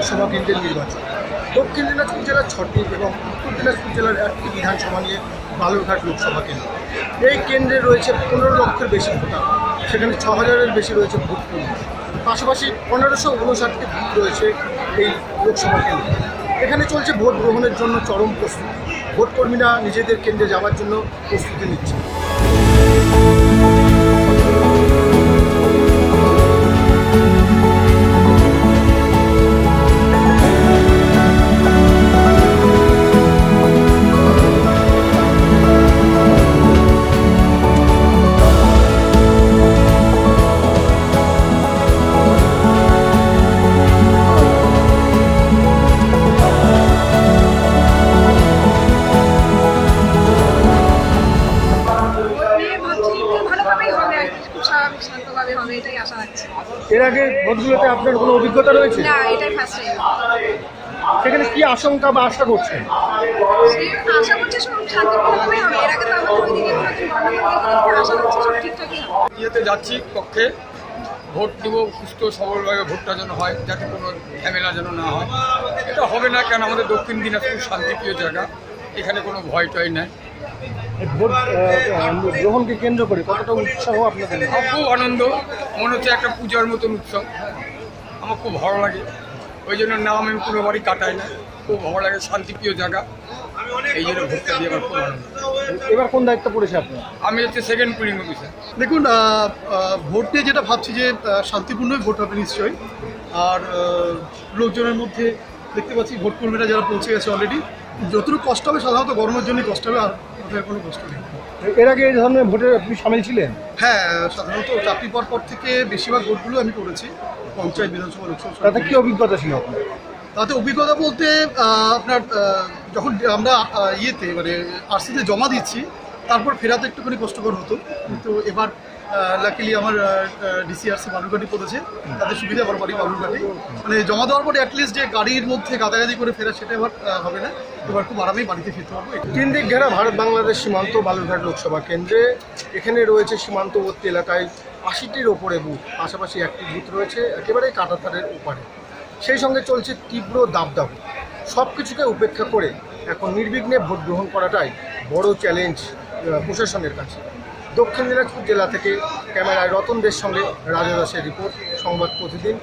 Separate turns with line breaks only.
লোকসভা কেন্দ্রের নির্বাচন। দক্ষিণ দিনাজপুর জেলার 6টি এবং উত্তর দিনাজপুর জেলার 1টি বিধানসভা নিয়ে বালুরঘাট লোকসভা কেন্দ্র। এই কেন্দ্রে রয়েছে 15 লক্ষের বেশি ভোটার, সেখানে 6000-এর বেশি রয়েছে ভোট কর্মী। পাশাপাশি 1559টি বুথ রয়েছে এই লোকসভা কেন্দ্রে। এখানে চলছে ভোট গ্রহণের জন্য চরম প্রস্তুতি। ভোট কর্মীরা নিজেদের কেন্দ্রে যাওয়ার জন্য প্রস্তুতি নিচ্ছে। এর আগে ভোটগুলোতে আপনার কোনো অভিজ্ঞতা রয়েছে?
না, এটাই ফার্স্ট টাইম।
সেখানে কি আশঙ্কা বা আশা করছেন?
আশা করছি সব শান্তিপূর্ণভাবে হবে। এর আগে তো আমাদের ওইদিকে কোনো আশা করছি সব ঠিকঠাকই হবে।
ইয়েতে যাচ্ছি পক্ষে ভোট দেবো, সুস্থ সবলভাবে ভোটটা যেন হয়, যাতে কোনো ঝামেলা যেন না হয়। এটা হবে না কেন, আমাদের দক্ষিণ দিনাজপুর শান্তিপ্রিয় জায়গা, এখানে কোনো ভয় টয় নাই।
ভোট গ্রহণকে কেন্দ্র করে কতটা উৎসাহ আপনাদের?
খুব আনন্দ, মনে হচ্ছে একটা পূজার মতন উৎসব। আমার খুব ভালো লাগে, ওই জন্য নাম আমি কোনো বাড়ি কাটাই না। খুব ভালো লাগে, শান্তিপ্রিয় জায়গা, এই জন্য ভোটটা দিয়ে আমার খুব আনন্দ।
এবার কোন দায়িত্ব পড়েছে আপনার?
আমি হচ্ছে সেকেন্ড পুলিং অফিসার।
দেখুন, ভোট নিয়ে যেটা ভাবছি যে শান্তিপূর্ণই ভোট হবে নিশ্চয়ই। আর লোকজনের মধ্যে দেখতে পাচ্ছি ভোট কর্মীরা যারা পৌঁছে গেছে অলরেডি। যতটুকু কষ্ট হবে সাধারণত গরমের জন্যই কষ্ট হবে, আর কোথায় কোনো কষ্ট নেই।
এর আগে এই ধরনের ভোটে আপনি সামিল ছিলেন?
হ্যাঁ, সাধারণত চাকরি পর থেকে বেশিরভাগ ভোটগুলো আমি করেছি, পঞ্চায়েত, বিধানসভা, লোকসভা।
তাতে কি অভিজ্ঞতা ছিল আপনার?
তাতে অভিজ্ঞতা বলতে আপনার যখন আমরা ইয়েতে মানে আরসিতে জমা দিচ্ছি, তারপর ফেরাতে একটুখানি কষ্টকর হতো। কিন্তু এবার লাকিলি আমার ডিসিআরসি বালুরঘাটি পড়েছে, তাদের সুবিধা আমার বাড়ি বালুরঘাটি। মানে জমা দেওয়ার পরে অ্যাটলিস্ট যে গাড়ির মধ্যে গাদাগাদি করে ফেরা, সেটা এবার হবে না। এবার খুব আরামেই বাড়িতে ফিরতে পারবো।
3 দিক ঘেরা ভারত বাংলাদেশ সীমান্ত বালুরঘাট লোকসভা কেন্দ্রে। এখানে রয়েছে সীমান্তবর্তী এলাকায় 80টির ওপরে বুথ, পাশাপাশি একটি বুথ রয়েছে একেবারে কাঁটাতারের ওপারে। সেই সঙ্গে চলছে তীব্র দাবদাহ। সব কিছুকে উপেক্ষা করে এখন নির্বিঘ্নে ভোট গ্রহণ করাটাই বড় চ্যালেঞ্জ প্রশাসনের কাছে। দক্ষিণ দিনাজপুর জেলা থেকে ক্যামেরায় রতন দের সঙ্গে রাজা দাসের রিপোর্ট, সংবাদ প্রতিদিন।